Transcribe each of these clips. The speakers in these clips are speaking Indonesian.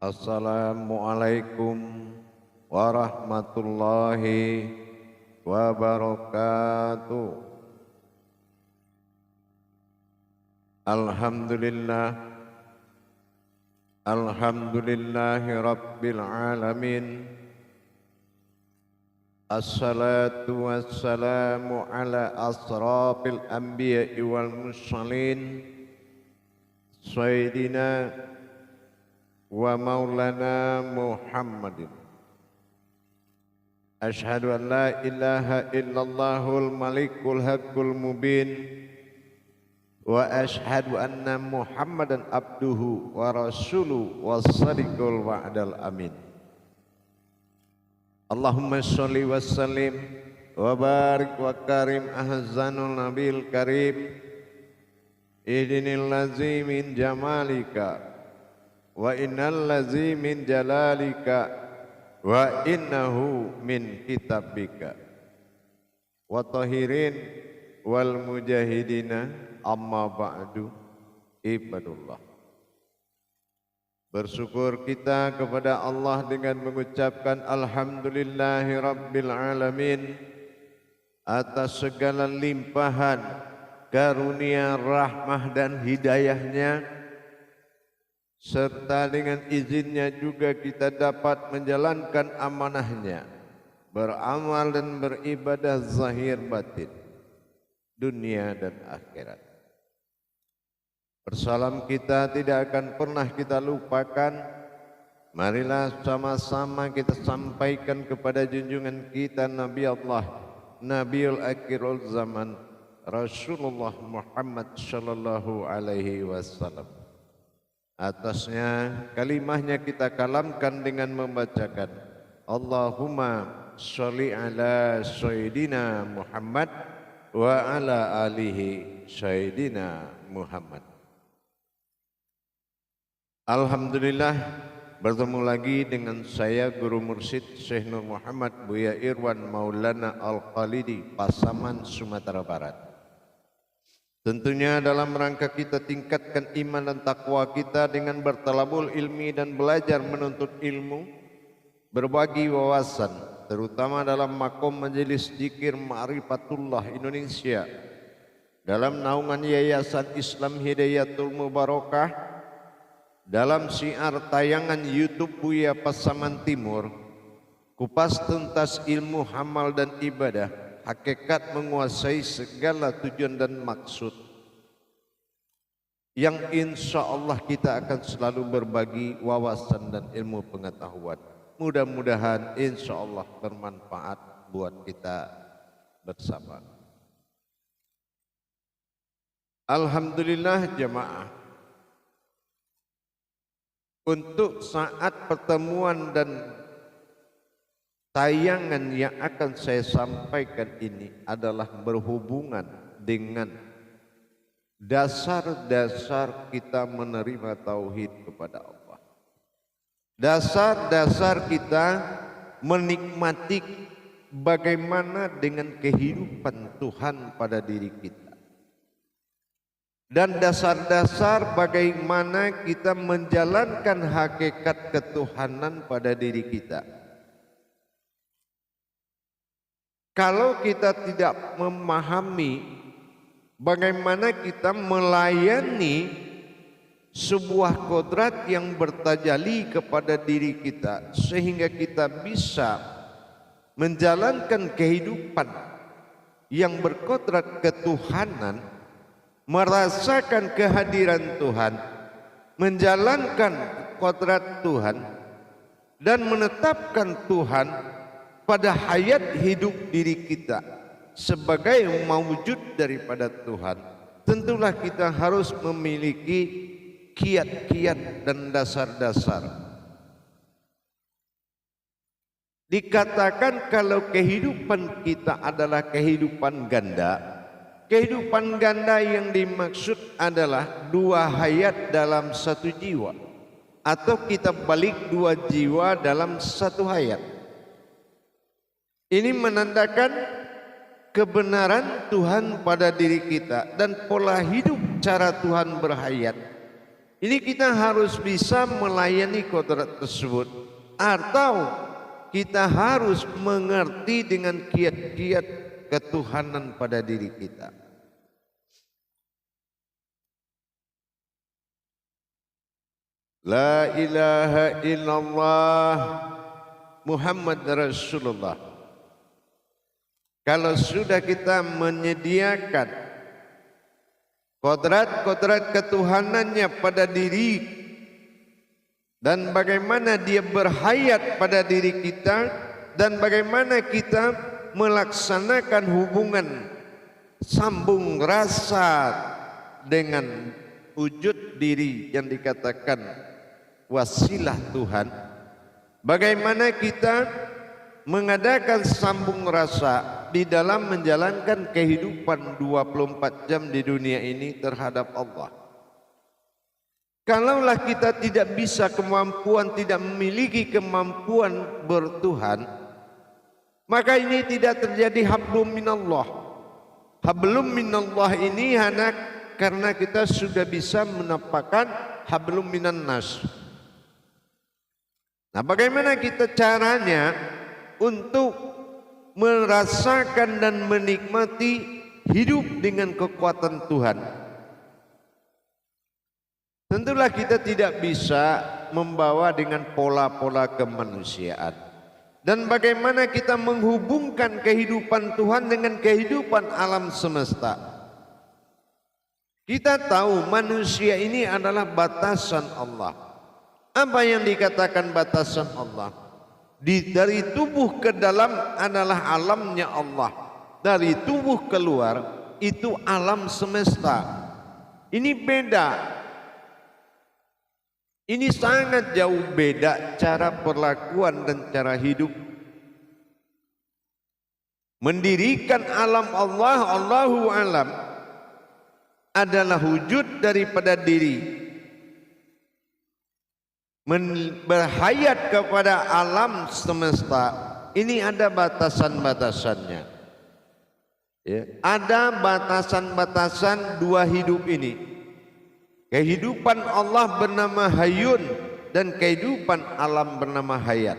Assalamualaikum warahmatullahi wabarakatuh. Alhamdulillahi rabbil alamin. Assalatu wassalamu ala asrafil anbiya'i wal mursalin Sayyidina wa maulana Muhammadin. Ashhadu an la ilaha illallahul malikul haqqul mubin wa ashhadu anna Muhammadan abduhu wa rasuluhu was-sadiqul wa'dal amin. Allahumma sholli wa sallim wa barik wa karim ahzanul nabil karim idinil lazi min jamalika wa innal lazi min jalalika wa innahu min kitabika wa tahirin wal mujahidina amma ba'du ibadullah. Bersyukur kita kepada Allah dengan mengucapkan alhamdulillahi rabbil alamin atas segala limpahan karunia, rahmah dan hidayahnya, serta dengan izinnya juga kita dapat menjalankan amanahnya, beramal dan beribadah zahir batin, dunia dan akhirat. Bersalam kita tidak akan pernah kita lupakan. Marilah sama-sama kita sampaikan kepada junjungan kita Nabi Allah, Nabiul Akhirul Zaman, Rasulullah Muhammad sallallahu alaihi wasallam. Atasnya kalimahnya kita kalamkan dengan membacakan Allahumma sholli ala Sayyidina Muhammad wa ala alihi Sayyidina Muhammad. Alhamdulillah, bertemu lagi dengan saya Guru Mursyid Syekh Nur Muhammad Buya Irwan Maulana Al-Khalidi, Pasaman, Sumatera Barat. Tentunya dalam rangka kita tingkatkan iman dan takwa kita dengan bertalabul ilmi dan belajar menuntut ilmu, berbagi wawasan, terutama dalam makom Majelis Dzikir Ma'rifatullah Indonesia, dalam naungan Yayasan Islam Hidayatul Mubarakah, dalam syiar tayangan YouTube Buya Pasaman Timur, kupas tuntas ilmu hamal dan ibadah, hakikat menguasai segala tujuan dan maksud, yang insya Allah kita akan selalu berbagi wawasan dan ilmu pengetahuan. Mudah-mudahan insya Allah bermanfaat buat kita bersama. Alhamdulillah jamaah, untuk saat pertemuan dan tayangan yang akan saya sampaikan ini adalah berhubungan dengan dasar-dasar kita menerima tauhid kepada Allah. Dasar-dasar kita menikmati bagaimana dengan kehidupan Tuhan pada diri kita. Dan dasar-dasar bagaimana kita menjalankan hakikat ketuhanan pada diri kita. Kalau kita tidak memahami bagaimana kita melayani sebuah kodrat yang bertajalli kepada diri kita, sehingga kita bisa menjalankan kehidupan yang berkodrat ketuhanan, merasakan kehadiran Tuhan, menjalankan kodrat Tuhan, dan menetapkan Tuhan pada hayat hidup diri kita sebagai mawujud daripada Tuhan. Tentulah kita harus memiliki kiat-kiat dan dasar-dasar. Dikatakan kalau kehidupan kita adalah kehidupan ganda, kehidupan ganda yang dimaksud adalah dua hayat dalam satu jiwa, atau kita balik dua jiwa dalam satu hayat. Ini menandakan kebenaran Tuhan pada diri kita dan pola hidup cara Tuhan berhayat Ini kita harus bisa melayani kodrat tersebut, atau kita harus mengerti dengan kiat-kiat ketuhanan pada diri kita. La ilaha illallah Muhammad Rasulullah. Kalau sudah kita menyediakan kodrat-kodrat ketuhanannya pada diri dan bagaimana dia berhayat pada diri kita dan bagaimana kita melaksanakan hubungan sambung rasa dengan wujud diri yang dikatakan wasilah Tuhan, bagaimana kita mengadakan sambung rasa di dalam menjalankan kehidupan 24 jam di dunia ini terhadap Allah. Kalaulah kita tidak bisa tidak memiliki kemampuan bertuhan, maka ini tidak terjadi hablum minallah. Hablum minallah ini hanya karena kita sudah bisa menampakkan hablum minan nas. Nah, bagaimana kita caranya untuk merasakan dan menikmati hidup dengan kekuatan Tuhan? Tentulah kita tidak bisa membawa dengan pola-pola kemanusiaan. Dan bagaimana kita menghubungkan kehidupan Tuhan dengan kehidupan alam semesta? Kita tahu manusia ini adalah batasan Allah. Apa yang dikatakan batasan Allah? Dari tubuh ke dalam adalah alamnya Allah. Dari tubuh keluar itu alam semesta. Ini beda. Ini sangat jauh beda cara perlakuan dan cara hidup. Mendirikan alam Allah, Allahu alam, adalah wujud daripada diri. Berhayat kepada alam semesta ini ada batasan-batasannya, ya. Ada batasan-batasan dua hidup ini. Kehidupan Allah bernama Hayyun dan kehidupan alam bernama Hayat.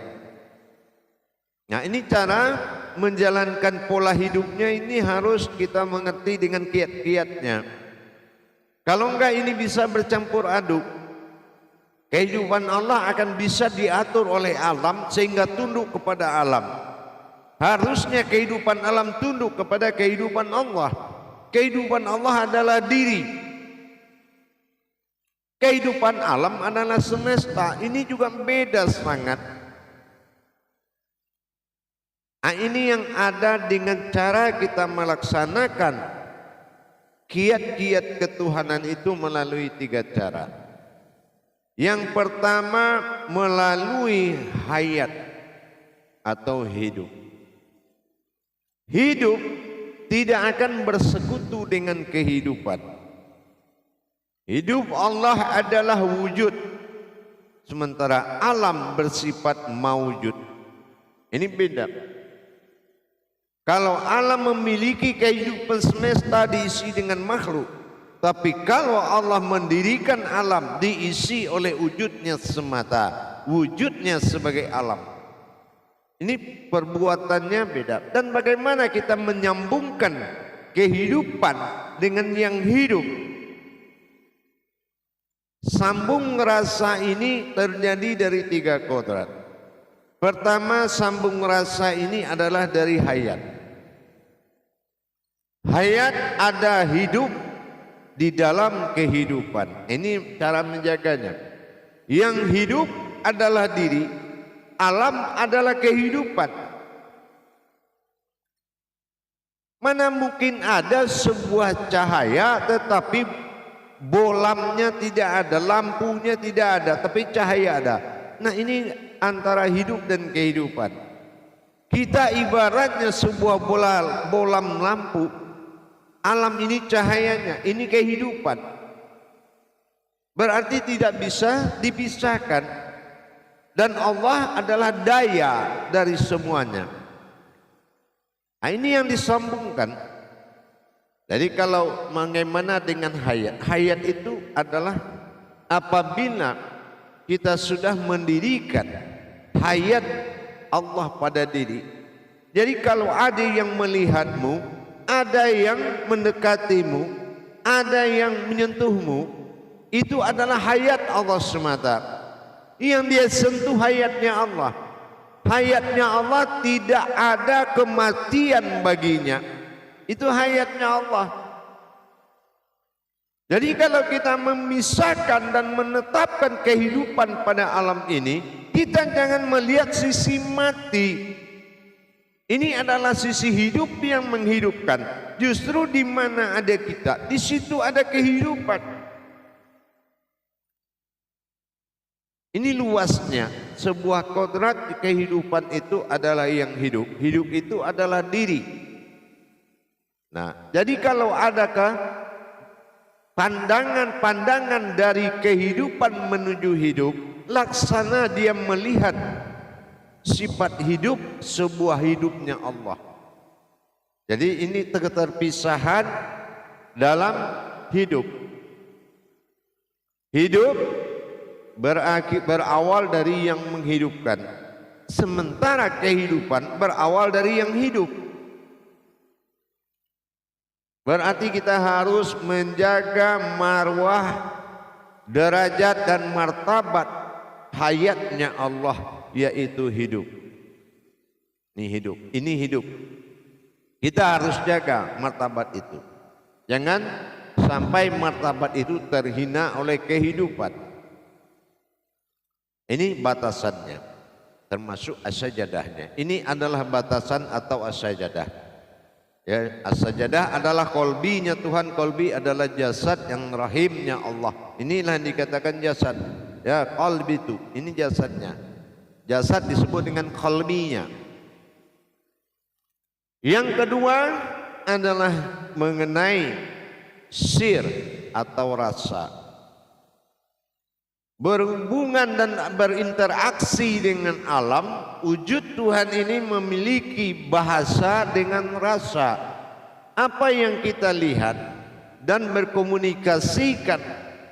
Nah, ini cara menjalankan pola hidupnya ini harus kita mengerti dengan kiat-kiatnya. Kalau enggak ini bisa bercampur aduk. Kehidupan Allah akan bisa diatur oleh alam sehingga tunduk kepada alam. Harusnya kehidupan alam tunduk kepada kehidupan Allah. Kehidupan Allah adalah diri. Kehidupan alam adalah semesta. Ini juga beda sangat. Nah, ini yang ada dengan cara kita melaksanakan kiat-kiat ketuhanan itu melalui 3 cara. Yang pertama melalui hayat atau hidup. Hidup tidak akan bersekutu dengan kehidupan. Hidup Allah adalah wujud, sementara alam bersifat maujud. Ini beda. Kalau alam memiliki kehidupan semesta diisi dengan makhluk, tapi kalau Allah mendirikan alam diisi oleh wujudnya semata, wujudnya sebagai alam. Ini perbuatannya beda. Dan bagaimana kita menyambungkan kehidupan dengan yang hidup? Sambung rasa ini terjadi dari 3 kodrat. Pertama, sambung rasa ini adalah dari hayat. Hayat ada hidup di dalam kehidupan. Ini cara menjaganya. Yang hidup adalah diri, alam adalah kehidupan. Mana mungkin ada sebuah cahaya tetapi bolamnya tidak ada, lampunya tidak ada, tapi cahaya ada. Nah, ini antara hidup dan kehidupan. Kita ibaratnya sebuah bolam lampu. Alam ini cahayanya, ini kehidupan. Berarti tidak bisa dipisahkan. Dan Allah adalah daya dari semuanya. Nah, ini yang disambungkan. Jadi kalau bagaimana dengan hayat? Hayat itu adalah apabila kita sudah mendirikan hayat Allah pada diri. Jadi kalau ada yang melihatmu, ada yang mendekatimu, ada yang menyentuhmu, itu adalah hayat Allah semata. Yang dia sentuh hayatnya Allah. Hayatnya Allah, tidak ada kematian baginya. Itu hayatnya Allah. Jadi kalau kita memisahkan dan menetapkan kehidupan pada alam ini, kita jangan melihat sisi mati. Ini adalah sisi hidup yang menghidupkan. Justru di mana ada kita, di situ ada kehidupan. Ini luasnya. Sebuah kodrat kehidupan itu adalah yang hidup. Hidup itu adalah diri. Nah, jadi kalau adakah pandangan-pandangan dari kehidupan menuju hidup, laksana dia melihat sifat hidup, sebuah hidupnya Allah. Jadi ini keterpisahan dalam hidup. Hidup berawal dari yang menghidupkan, sementara kehidupan berawal dari yang hidup. Berarti kita harus menjaga marwah, derajat dan martabat hayatnya Allah, yaitu hidup. Ini hidup, ini hidup. Kita harus jaga martabat itu. Jangan sampai martabat itu terhina oleh kehidupan. Ini batasannya, termasuk as-sajadahnya. Ini adalah batasan atau as-sajadah. Ya, as-sajadah adalah kolbinya Tuhan. Kolbi adalah jasad yang rahimnya Allah. Inilah yang dikatakan jasad. Ya, kolbi itu, ini jasadnya. Jasad disebut dengan kolbinya. Yang kedua adalah mengenai sir atau rasa. Berhubungan dan berinteraksi dengan alam, wujud Tuhan ini memiliki bahasa dengan rasa. Apa yang kita lihat dan berkomunikasikan,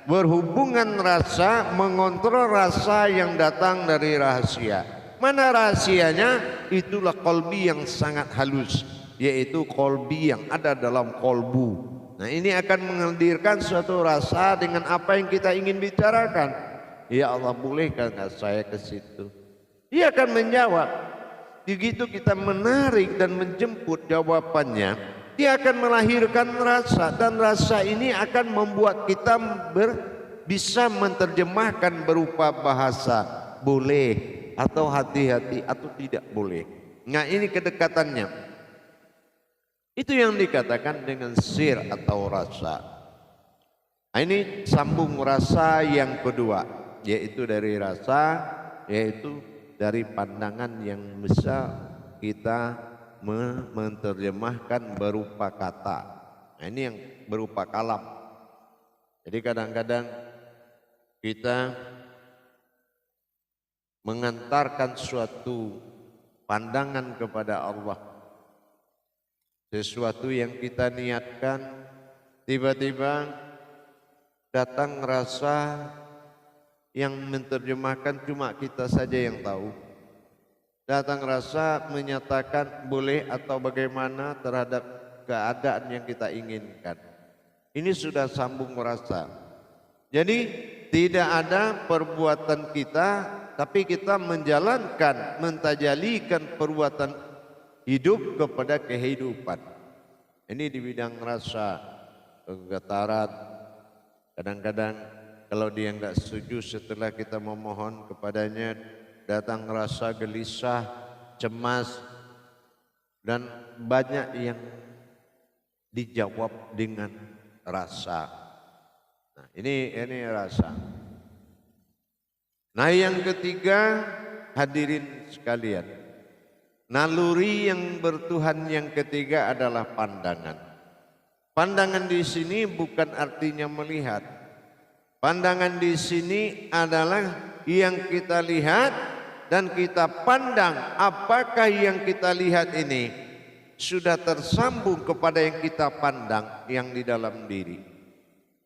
berhubungan rasa, mengontrol rasa yang datang dari rahasia. Mana rahasianya? Itulah kolbi yang sangat halus, yaitu kolbi yang ada dalam kolbu. Nah, ini akan menghadirkan suatu rasa dengan apa yang kita ingin bicarakan. Ya Allah, bolehkah nggak saya ke situ? Dia akan menjawab. Begitu kita menarik dan menjemput jawabannya, dia akan melahirkan rasa, dan rasa ini akan membuat kita bisa menerjemahkan berupa bahasa, boleh atau hati-hati atau tidak boleh. Nah, ini kedekatannya. Itu yang dikatakan dengan sir atau rasa. Nah, ini sambung rasa yang kedua, yaitu dari rasa, yaitu dari pandangan yang bisa kita menerjemahkan berupa kata. Nah, ini yang berupa kalam. Jadi kadang-kadang kita mengantarkan suatu pandangan kepada Allah, sesuatu yang kita niatkan, tiba-tiba datang rasa yang menerjemahkan cuma kita saja yang tahu. Datang rasa menyatakan boleh atau bagaimana terhadap keadaan yang kita inginkan. Ini sudah sambung rasa. Jadi tidak ada perbuatan kita, tapi kita menjalankan, mentajalikan perbuatan hidup kepada kehidupan. Ini di bidang rasa, kegetaran. Kadang-kadang kalau dia enggak setuju setelah kita memohon kepadanya, datang rasa gelisah, cemas, dan banyak yang dijawab dengan rasa. Nah, ini rasa. Nah, yang ketiga, hadirin sekalian, naluri yang bertuhan yang ketiga adalah pandangan. Pandangan di sini bukan artinya melihat. Pandangan di sini adalah yang kita lihat dan kita pandang. Apakah yang kita lihat ini sudah tersambung kepada yang kita pandang yang di dalam diri?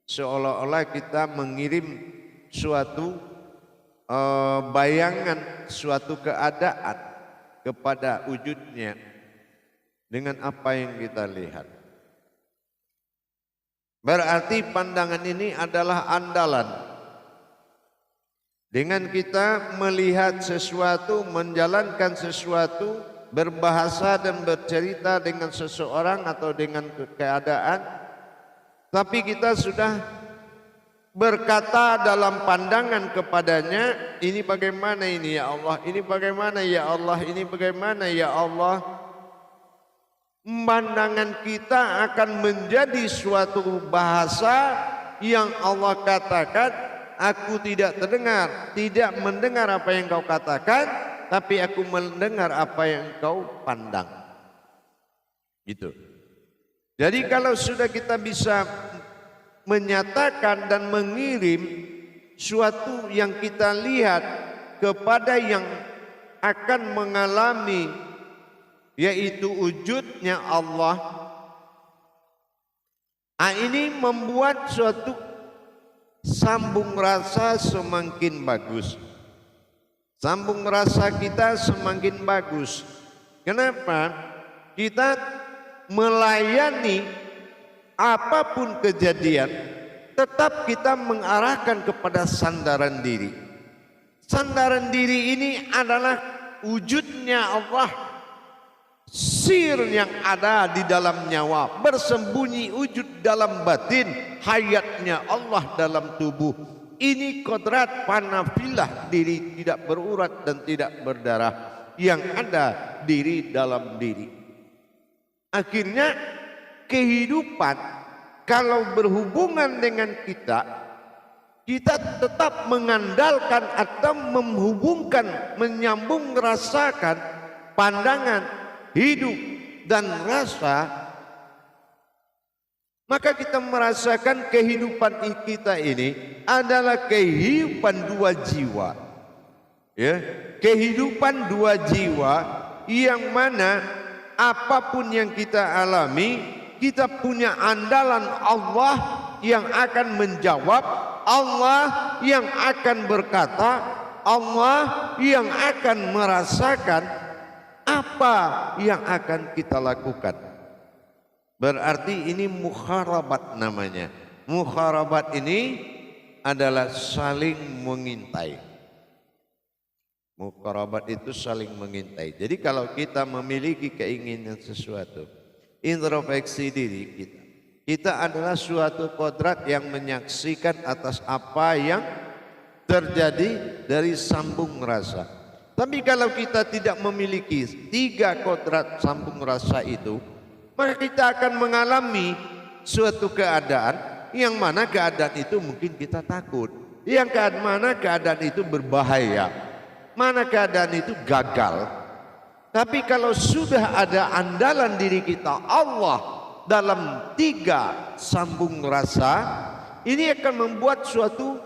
Seolah-olah kita mengirim suatu bayangan suatu keadaan kepada wujudnya dengan apa yang kita lihat. Berarti pandangan ini adalah andalan. Dengan kita melihat sesuatu, menjalankan sesuatu, berbahasa dan bercerita dengan seseorang atau dengan keadaan, tapi kita sudah berkata dalam pandangan kepadanya, ini bagaimana ini ya Allah, ini bagaimana ya Allah, ini bagaimana ya Allah. Pandangan kita akan menjadi suatu bahasa yang Allah katakan, aku tidak terdengar, tidak mendengar apa yang kau katakan, tapi aku mendengar apa yang kau pandang. Gitu. Jadi kalau sudah kita bisa menyatakan dan mengirim suatu yang kita lihat kepada yang akan mengalami, yaitu wujudnya Allah, ini membuat suatu sambung rasa semakin bagus. Sambung rasa kita semakin bagus. Kenapa? Kita melayani apapun kejadian, tetap kita mengarahkan kepada sandaran diri. Sandaran diri ini adalah wujudnya Allah, sir yang ada di dalam nyawa, bersembunyi wujud dalam batin, hayatnya Allah dalam tubuh. Ini kodrat panafilah, diri tidak berurat dan tidak berdarah, yang ada diri dalam diri. Akhirnya kehidupan kalau berhubungan dengan kita tetap mengandalkan atau menghubungkan, menyambung, merasakan pandangan, hidup dan rasa, maka kita merasakan kehidupan kita ini adalah kehidupan dua jiwa, ya, kehidupan dua jiwa yang mana apapun yang kita alami, kita punya andalan Allah yang akan menjawab, Allah yang akan berkata, Allah yang akan merasakan apa yang akan kita lakukan. Berarti ini mukharabat namanya. Mukharabat ini adalah saling mengintai. Mukharabat itu saling mengintai. Jadi kalau kita memiliki keinginan sesuatu, introspeksi diri kita adalah suatu kodrat yang menyaksikan atas apa yang terjadi dari sambung rasa. Tapi kalau kita tidak memiliki tiga kodrat sambung rasa itu, maka kita akan mengalami suatu keadaan yang mana keadaan itu mungkin kita takut, yang mana keadaan itu berbahaya, mana keadaan itu gagal. Tapi kalau sudah ada andalan diri kita Allah dalam tiga sambung rasa, ini akan membuat suatu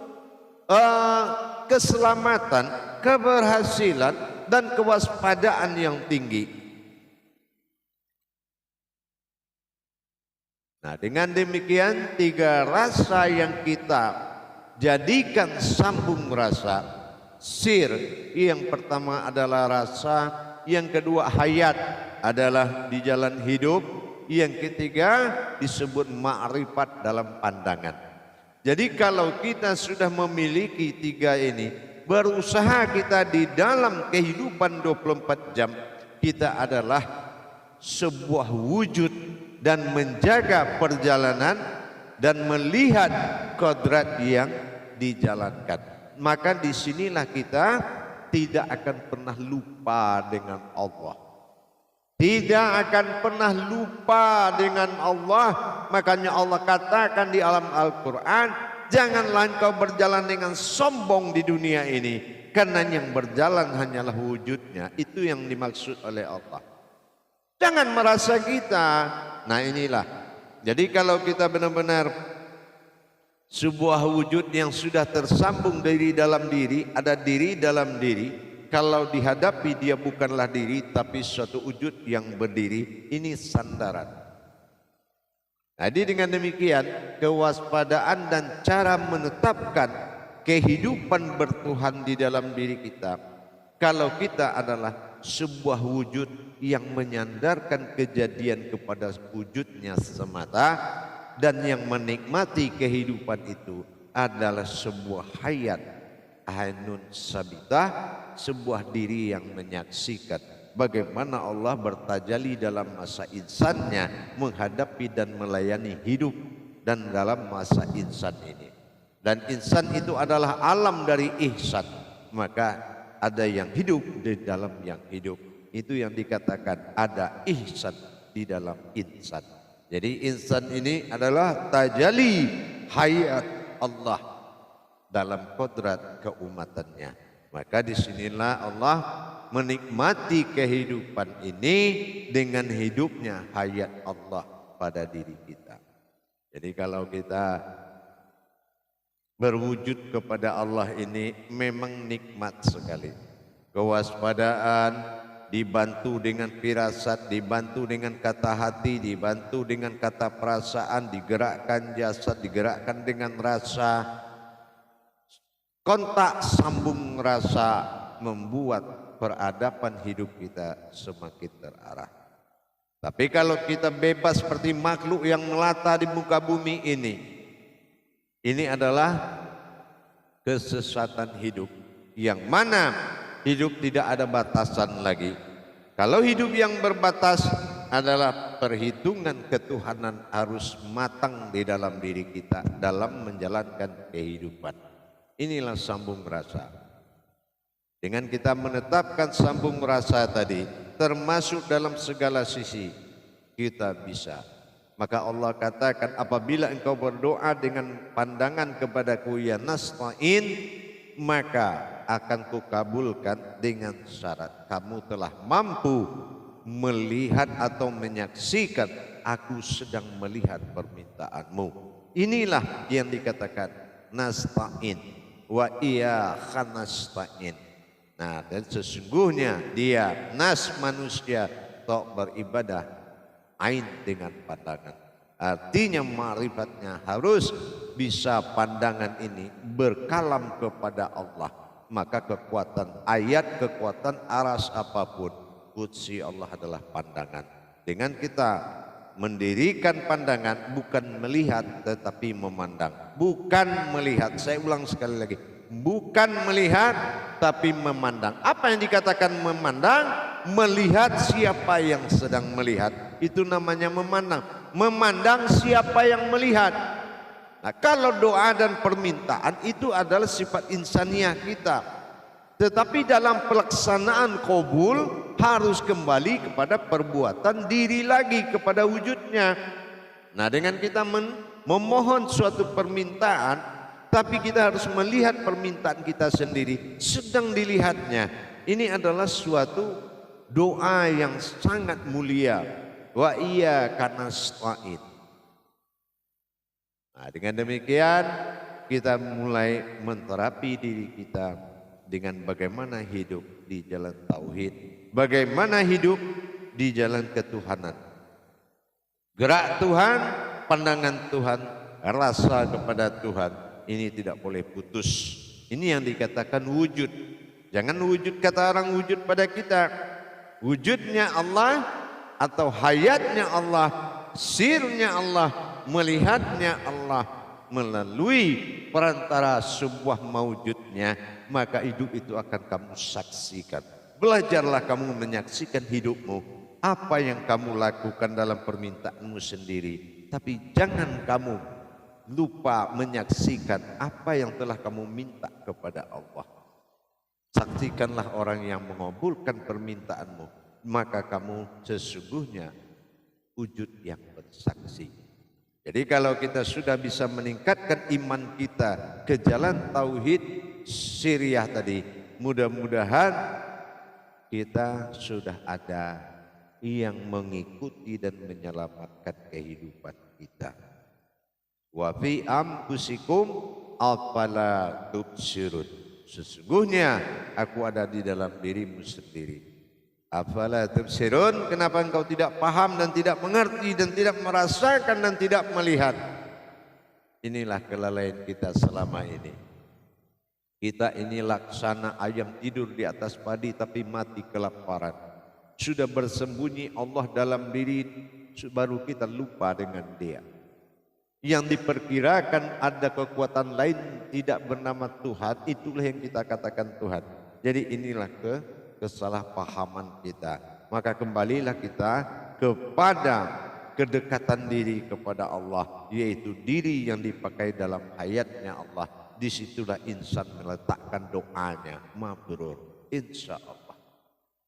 keselamatan, keberhasilan dan kewaspadaan yang tinggi. Nah, dengan demikian tiga rasa yang kita jadikan sambung rasa, sir, yang pertama adalah rasa, yang kedua hayat adalah di jalan hidup, yang ketiga disebut ma'rifat dalam pandangan. Jadi kalau kita sudah memiliki tiga ini, berusaha kita di dalam kehidupan 24 jam, kita adalah sebuah wujud dan menjaga perjalanan dan melihat kodrat yang dijalankan. Maka disinilah kita tidak akan pernah lupa dengan Allah. Tidak akan pernah lupa dengan Allah. Makanya Allah katakan di alam Al-Quran, janganlah engkau berjalan dengan sombong di dunia ini, karena yang berjalan hanyalah wujudnya. Itu yang dimaksud oleh Allah. Jangan merasa kita. Nah inilah. Jadi kalau kita benar-benar sebuah wujud yang sudah tersambung dari dalam diri, ada diri dalam diri, kalau dihadapi dia bukanlah diri tapi suatu wujud yang berdiri, ini sandaran. Jadi dengan demikian kewaspadaan dan cara menetapkan kehidupan bertuhan di dalam diri kita, kalau kita adalah sebuah wujud yang menyandarkan kejadian kepada wujudnya semata, dan yang menikmati kehidupan itu adalah sebuah hayat ainun sabitah, sebuah diri yang menyaksikan bagaimana Allah bertajalli dalam masa insannya menghadapi dan melayani hidup dan dalam masa insan ini. Dan insan itu adalah alam dari ihsan, maka ada yang hidup di dalam yang hidup. Itu yang dikatakan ada ihsan di dalam insan. Jadi insan ini adalah tajalli hayat Allah dalam kodrat keumatannya. Maka disinilah Allah menikmati kehidupan ini dengan hidupnya hayat Allah pada diri kita. Jadi kalau kita berwujud kepada Allah ini memang nikmat sekali. Kewaspadaan, dibantu dengan firasat, dibantu dengan kata hati, dibantu dengan kata perasaan, digerakkan jasad, digerakkan dengan rasa. Kontak sambung rasa membuat peradaban hidup kita semakin terarah. Tapi kalau kita bebas seperti makhluk yang melata di muka bumi ini adalah kesesatan hidup, yang mana hidup tidak ada batasan lagi. Kalau hidup yang berbatas adalah perhitungan ketuhanan harus matang di dalam diri kita dalam menjalankan kehidupan. Inilah sambung rasa. Dengan kita menetapkan sambung rasa tadi, termasuk dalam segala sisi, kita bisa. Maka Allah katakan, apabila engkau berdoa dengan pandangan kepadaku ya nasta'in, maka akan kukabulkan dengan syarat kamu telah mampu melihat atau menyaksikan aku sedang melihat permintaanmu. Inilah yang dikatakan nasta'in wa iyyaka nasta'in. Nah, dan sesungguhnya dia nas manusia tok beribadah ain dengan pandangan. Artinya ma'rifatnya harus bisa pandangan ini berkalam kepada Allah. Maka kekuatan ayat, kekuatan aras apapun, qudsi Allah adalah pandangan. Dengan kita mendirikan pandangan, bukan melihat tetapi memandang. Bukan melihat, saya ulang sekali lagi, bukan melihat tapi memandang. Apa yang dikatakan memandang? Melihat siapa yang sedang melihat, itu namanya memandang. Memandang siapa yang melihat. Nah, kalau doa dan permintaan itu adalah sifat insaniah kita, tetapi dalam pelaksanaan qabul harus kembali kepada perbuatan diri lagi, kepada wujudnya. Nah, dengan kita memohon suatu permintaan, tapi kita harus melihat permintaan kita sendiri sedang dilihatnya. Ini adalah suatu doa yang sangat mulia. Wa iyyaka nasta'in. Nah, dengan demikian kita mulai menterapi diri kita dengan bagaimana hidup di jalan tauhid, bagaimana hidup di jalan ketuhanan. Gerak Tuhan, pandangan Tuhan, rasa kepada Tuhan, ini tidak boleh putus. Ini yang dikatakan wujud. Jangan wujud kata orang wujud pada kita. Wujudnya Allah atau hayatnya Allah, sirnya Allah, melihatnya Allah melalui perantara sebuah maujudnya, maka hidup itu akan kamu saksikan. Belajarlah kamu menyaksikan hidupmu, apa yang kamu lakukan dalam permintaanmu sendiri, tapi jangan kamu lupa menyaksikan apa yang telah kamu minta kepada Allah. Saksikanlah orang yang mengabulkan permintaanmu, maka kamu sesungguhnya wujud yang bersaksi. Jadi kalau kita sudah bisa meningkatkan iman kita ke jalan tauhid syiriah tadi, mudah-mudahan kita sudah ada yang mengikuti dan menyelamatkan kehidupan kita. Wa fi anfusikum afala tubsirun. Sesungguhnya aku ada di dalam dirimu sendiri. Afala tubsirun, kenapa engkau tidak paham dan tidak mengerti dan tidak merasakan dan tidak melihat? Inilah kelalaian kita selama ini. Kita ini laksana ayam tidur di atas padi tapi mati kelaparan. Sudah bersembunyi Allah dalam diri, baru kita lupa dengan Dia. Yang diperkirakan ada kekuatan lain tidak bernama Tuhan, itulah yang kita katakan Tuhan. Jadi inilah kesalahpahaman kita. Maka kembalilah kita kepada kedekatan diri kepada Allah, yaitu diri yang dipakai dalam hayatnya Allah. Disitulah insan meletakkan doanya, mabrur, insya Allah.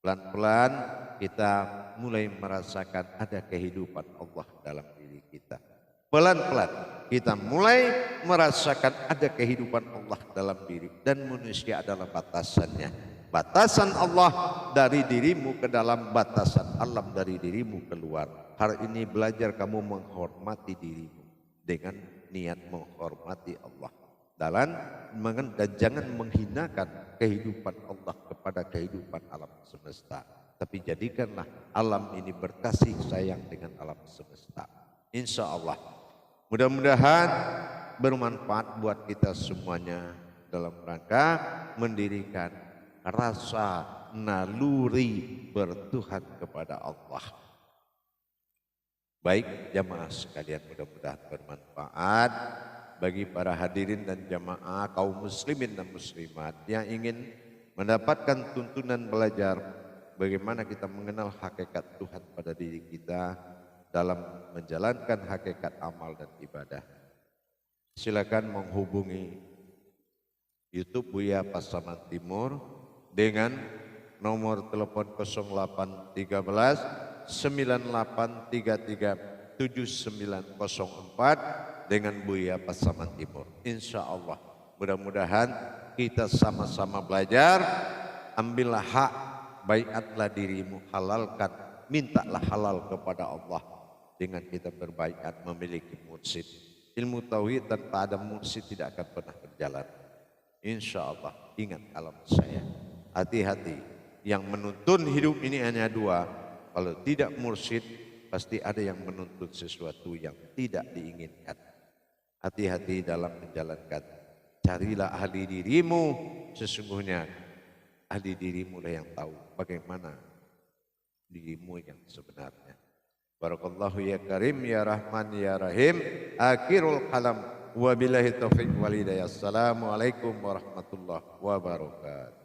Pelan-pelan kita mulai merasakan ada kehidupan Allah dalam diri kita. Pelan-pelan kita mulai merasakan ada kehidupan Allah dalam diri, dan manusia adalah batasannya. Batasan Allah dari dirimu ke dalam, batasan alam dari dirimu keluar. Hari ini belajar kamu menghormati dirimu dengan niat menghormati Allah. Dan jangan menghinakan kehidupan Allah kepada kehidupan alam semesta. Tapi jadikanlah alam ini berkasih sayang dengan alam semesta. Insya Allah. Mudah-mudahan bermanfaat buat kita semuanya dalam rangka mendirikan rasa naluri bertuhan kepada Allah. Baik jamaah sekalian, mudah-mudahan bermanfaat bagi para hadirin dan jamaah kaum muslimin dan muslimat yang ingin mendapatkan tuntunan belajar bagaimana kita mengenal hakikat Tuhan pada diri kita dalam menjalankan hakikat amal dan ibadah. Silakan menghubungi YouTube Buya Pasaman Timur dengan nomor telepon 0813 9833 7904 dengan Buya Pasaman Timur. Insya Allah mudah-mudahan kita sama-sama belajar. Ambillah hak, baiatlah dirimu, halalkan, mintalah halal kepada Allah dengan kita berbaiat memiliki mursyid. Ilmu tauhid tanpa ada mursyid tidak akan pernah berjalan. Insya Allah. Ingat alam saya, hati-hati, yang menuntun hidup ini hanya dua. Kalau tidak mursyid pasti ada yang menuntut sesuatu yang tidak diinginkan. Hati-hati dalam menjalankan. Carilah ahli dirimu, sesungguhnya ahli dirimu lah yang tahu bagaimana dirimu yang sebenarnya. Barakallahu ya karim ya rahman ya rahim. Akhirul kalam. Wabillahi taufiq wal hidayah. Assalamualaikum warahmatullahi wabarakatuh.